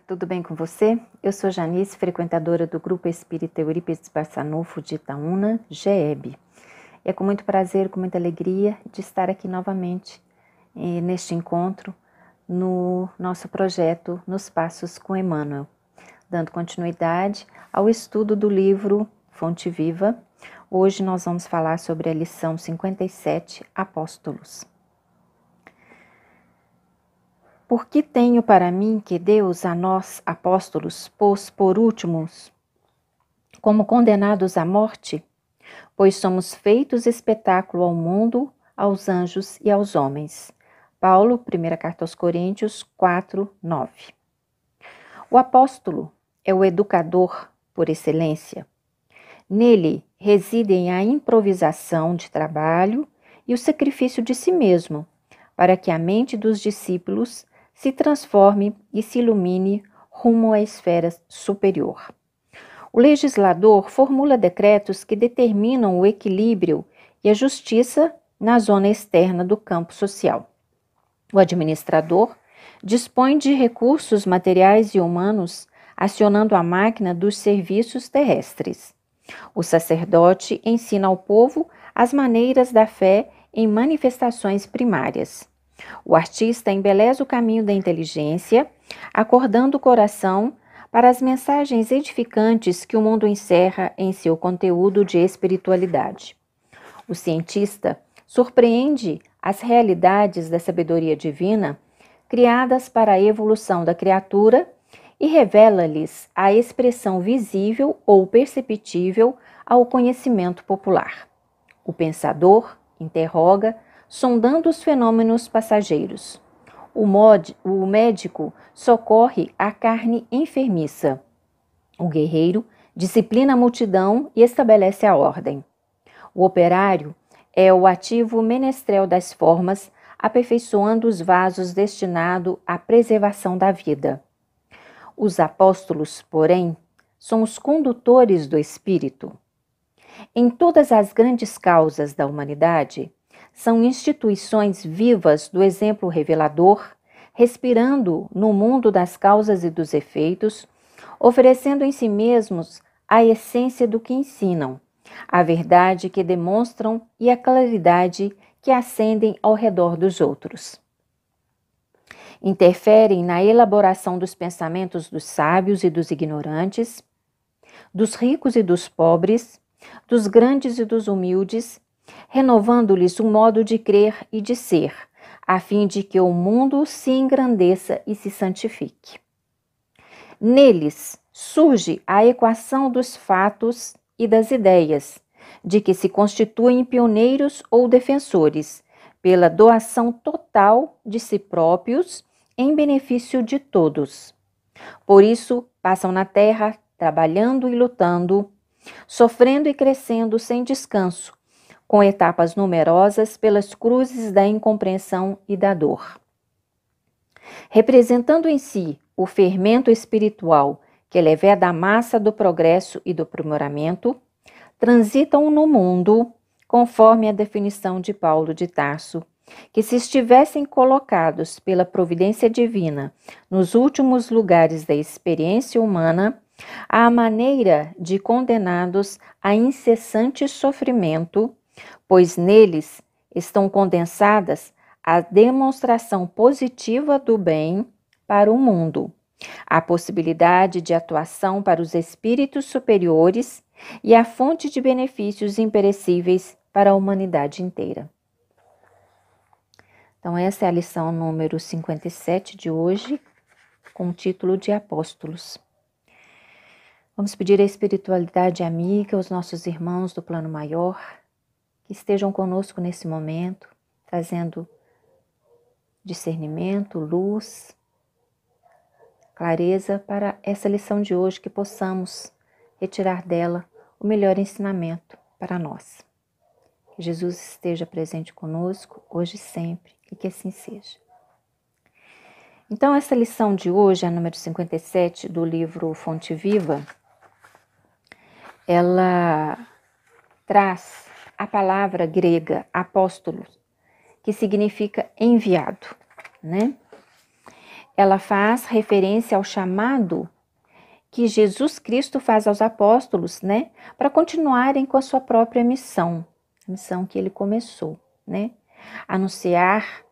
tudo bem com você? Eu sou Janice, frequentadora do Grupo Espírita Eurípides Barçanufo de Itaúna, GEB. É com muito prazer, com muita alegria de estar aqui novamente neste encontro no nosso projeto Nos Passos com Emmanuel, dando continuidade ao estudo do livro Fonte Viva. Hoje nós vamos falar sobre a lição 57, Apóstolos. Porque tenho para mim que Deus a nós, apóstolos, pôs por últimos, como condenados à morte, pois somos feitos espetáculo ao mundo, aos anjos e aos homens. Paulo, 1ª Carta aos Coríntios 4, 9. O apóstolo é o educador por excelência. Nele residem a improvisação de trabalho e o sacrifício de si mesmo, para que a mente dos discípulos se transforme e se ilumine rumo à esfera superior. O legislador formula decretos que determinam o equilíbrio e a justiça na zona externa do campo social. O administrador dispõe de recursos materiais e humanos, acionando a máquina dos serviços terrestres. O sacerdote ensina ao povo as maneiras da fé em manifestações primárias. O artista embeleza o caminho da inteligência, acordando o coração para as mensagens edificantes que o mundo encerra em seu conteúdo de espiritualidade. O cientista surpreende as realidades da sabedoria divina, criadas para a evolução da criatura, e revela-lhes a expressão visível ou perceptível ao conhecimento popular. O pensador interroga, sondando os fenômenos passageiros. O médico socorre a carne enfermiça. O guerreiro disciplina a multidão e estabelece a ordem. O operário é o ativo menestrel das formas, aperfeiçoando os vasos destinados à preservação da vida. Os apóstolos, porém, são os condutores do espírito. Em todas as grandes causas da humanidade, são instituições vivas do exemplo revelador, respirando no mundo das causas e dos efeitos, oferecendo em si mesmos a essência do que ensinam, a verdade que demonstram e a claridade que acendem ao redor dos outros. Interferem na elaboração dos pensamentos dos sábios e dos ignorantes, dos ricos e dos pobres, dos grandes e dos humildes, renovando-lhes o modo de crer e de ser, a fim de que o mundo se engrandeça e se santifique. Neles surge a equação dos fatos e das ideias, de que se constituem pioneiros ou defensores, pela doação total de si próprios em benefício de todos. Por isso, passam na terra, trabalhando e lutando, sofrendo e crescendo sem descanso, com etapas numerosas pelas cruzes da incompreensão e da dor. Representando em si o fermento espiritual que leveda a massa do progresso e do aprimoramento, transitam no mundo, conforme a definição de Paulo de Tarso, que se estivessem colocados pela providência divina nos últimos lugares da experiência humana, à maneira de condenados a incessante sofrimento, pois neles estão condensadas a demonstração positiva do bem para o mundo, a possibilidade de atuação para os espíritos superiores e a fonte de benefícios imperecíveis para a humanidade inteira. Então, essa é a lição número 57 de hoje, com o título de Apóstolos. Vamos pedir a espiritualidade amiga, aos nossos irmãos do plano maior, que estejam conosco nesse momento, trazendo discernimento, luz, clareza para essa lição de hoje, que possamos retirar dela o melhor ensinamento para nós. Que Jesus esteja presente conosco, hoje e sempre, e que assim seja. Então, essa lição de hoje, a número 57 do livro Fonte Viva, ela traz a palavra grega apóstolo, que significa enviado, né? ela faz referência ao chamado que Jesus Cristo faz aos apóstolos, né, para continuarem com a sua própria missão, a missão que ele começou, né, anunciar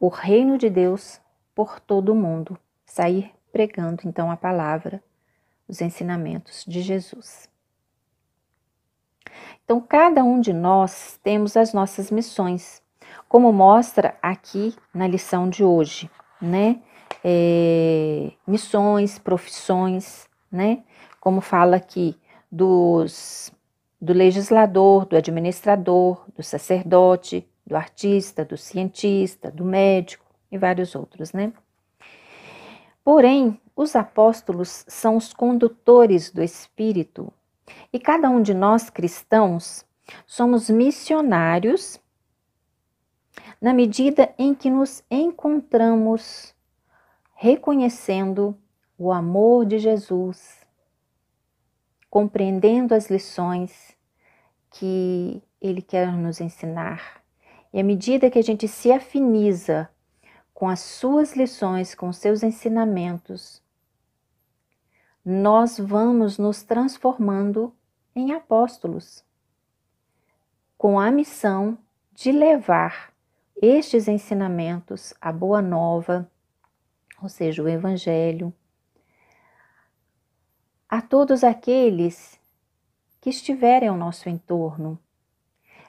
o reino de Deus por todo o mundo, sair pregando então a palavra, os ensinamentos de Jesus. Então, cada um de nós temos as nossas missões, como mostra aqui na lição de hoje, né? Missões, profissões, né? Como fala aqui do legislador, do administrador, do sacerdote, do artista, do cientista, do médico e vários outros, né? Porém, os apóstolos são os condutores do Espírito e cada um de nós cristãos somos missionários na medida em que nos encontramos reconhecendo o amor de Jesus, compreendendo as lições que Ele quer nos ensinar. E à medida que a gente se afiniza com as suas lições, com os seus ensinamentos, nós vamos nos transformando em apóstolos, com a missão de levar estes ensinamentos, a boa nova, ou seja, o Evangelho, a todos aqueles que estiverem ao nosso entorno.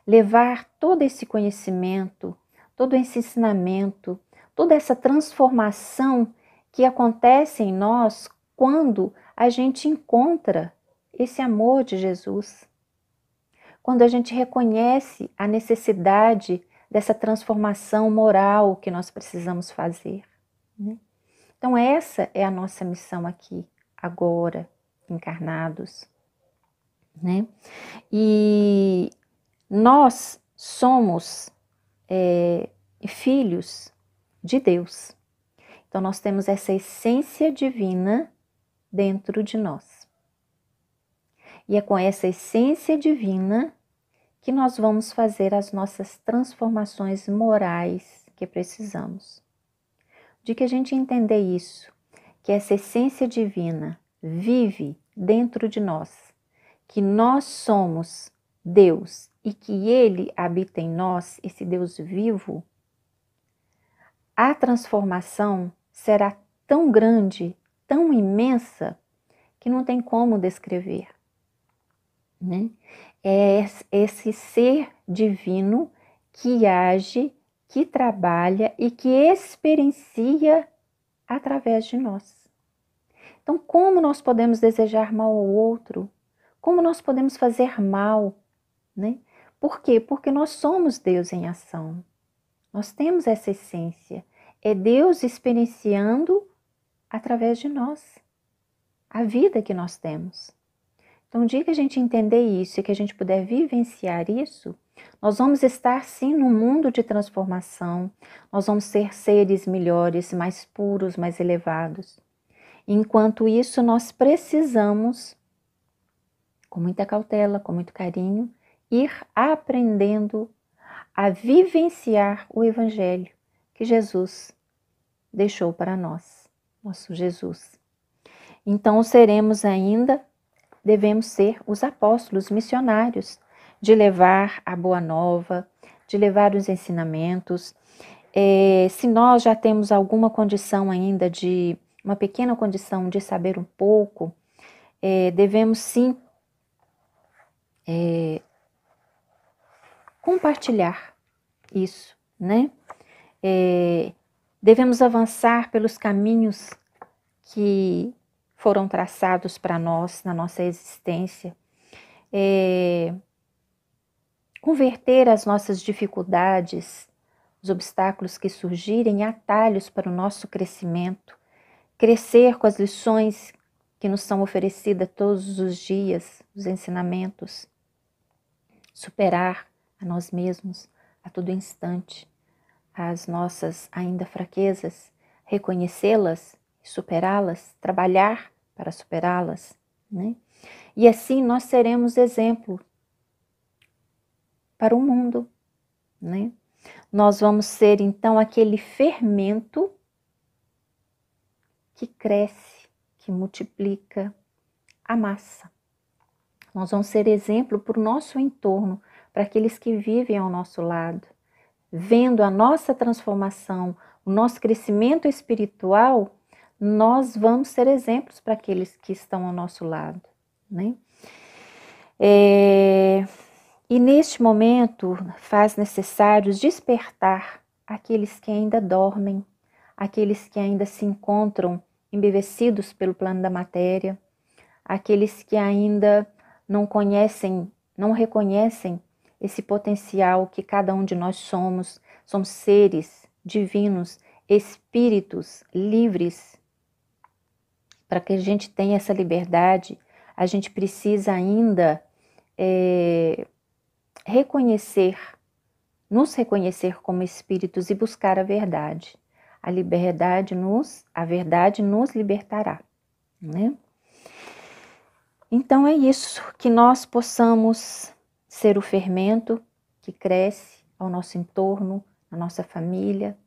Levar todo esse conhecimento, todo esse ensinamento, toda essa transformação que acontece em nós quando a gente encontra esse amor de Jesus. Quando a gente reconhece a necessidade dessa transformação moral que nós precisamos fazer, né? Então essa é a nossa missão aqui, agora, encarnados, né? E nós somos filhos de Deus. Então nós temos essa essência divina dentro de nós. E é com essa essência divina que nós vamos fazer as nossas transformações morais que precisamos. De que a gente entender isso, que essa essência divina vive dentro de nós, que nós somos Deus e que Ele habita em nós, esse Deus vivo, a transformação será tão grande, tão imensa, que não tem como descrever, né? É esse ser divino que age, que trabalha e que experiencia através de nós. Então, como nós podemos desejar mal ao outro? Como nós podemos fazer mal, né? Por quê? Porque nós somos Deus em ação. Nós temos essa essência. É Deus experienciando através de nós a vida que nós temos. Então, o dia que a gente entender isso e que a gente puder vivenciar isso, nós vamos estar sim num mundo de transformação, nós vamos ser seres melhores, mais puros, mais elevados. Enquanto isso, nós precisamos, com muita cautela, com muito carinho, ir aprendendo a vivenciar o Evangelho que Jesus deixou para nós, nosso Jesus. Então, devemos ser os apóstolos missionários, de levar a boa nova, de levar os ensinamentos. Se nós já temos alguma condição ainda uma pequena condição de saber um pouco, devemos sim compartilhar isso, né? Devemos avançar pelos caminhos que foram traçados para nós na nossa existência, converter as nossas dificuldades, os obstáculos que surgirem em atalhos para o nosso crescimento, crescer com as lições que nos são oferecidas todos os dias, os ensinamentos, superar a nós mesmos a todo instante, as nossas ainda fraquezas, reconhecê-las, superá-las, trabalhar para superá-las, né? E assim nós seremos exemplo para o mundo, né? Nós vamos ser então aquele fermento que cresce, que multiplica a massa. Nós vamos ser exemplo para o nosso entorno, para aqueles que vivem ao nosso lado. Vendo a nossa transformação, o nosso crescimento espiritual, nós vamos ser exemplos para aqueles que estão ao nosso lado, né? E neste momento faz necessário despertar aqueles que ainda dormem, aqueles que ainda se encontram embevecidos pelo plano da matéria, aqueles que ainda não conhecem, não reconhecem esse potencial que cada um de nós somos seres divinos, espíritos livres. Para que a gente tenha essa liberdade, a gente precisa ainda nos reconhecer como espíritos e buscar a verdade. A verdade nos libertará, né? Então é isso, que nós possamos ser o fermento que cresce ao nosso entorno, na nossa família,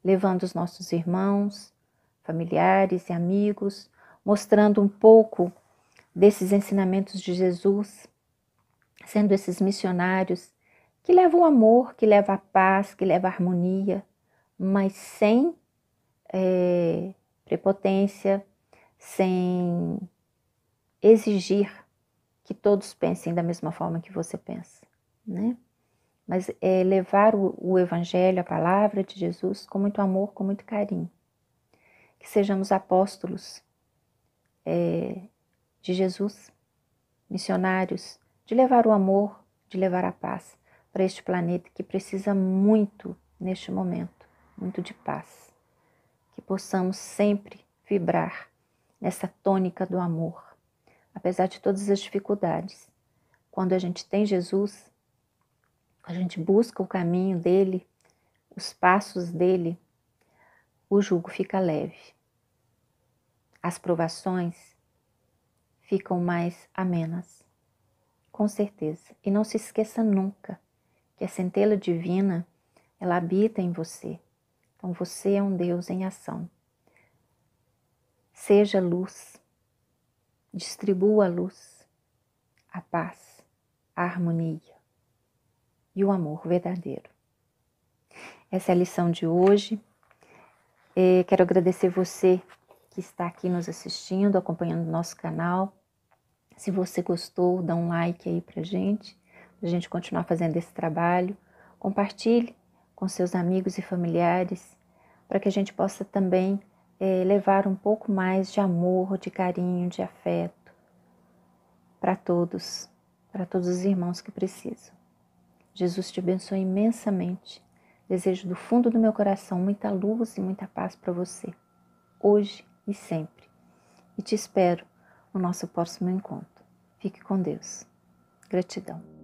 levando os nossos irmãos, familiares e amigos, mostrando um pouco desses ensinamentos de Jesus, sendo esses missionários que levam o amor, que levam a paz, que levam a harmonia, mas sem prepotência, sem exigir que todos pensem da mesma forma que você pensa, né? Mas levar o Evangelho, a palavra de Jesus, com muito amor, com muito carinho. Que sejamos apóstolos de Jesus, missionários, de levar o amor, de levar a paz para este planeta que precisa muito, neste momento, muito de paz. Que possamos sempre vibrar nessa tônica do amor, apesar de todas as dificuldades. Quando a gente tem Jesus, a gente busca o caminho dele, os passos dele, o jugo fica leve. As provações ficam mais amenas, com certeza. E não se esqueça nunca que a centelha divina, ela habita em você. Então você é um Deus em ação. Seja luz, distribua a luz, a paz, a harmonia e o amor verdadeiro. Essa é a lição de hoje. Quero agradecer você que está aqui nos assistindo, acompanhando o nosso canal. Se você gostou, dá um like aí pra gente continuar fazendo esse trabalho. Compartilhe com seus amigos e familiares, para que a gente possa também levar um pouco mais de amor, de carinho, de afeto para todos os irmãos que precisam. Jesus te abençoe imensamente. Desejo do fundo do meu coração muita luz e muita paz para você, hoje e sempre. E te espero no nosso próximo encontro. Fique com Deus. Gratidão.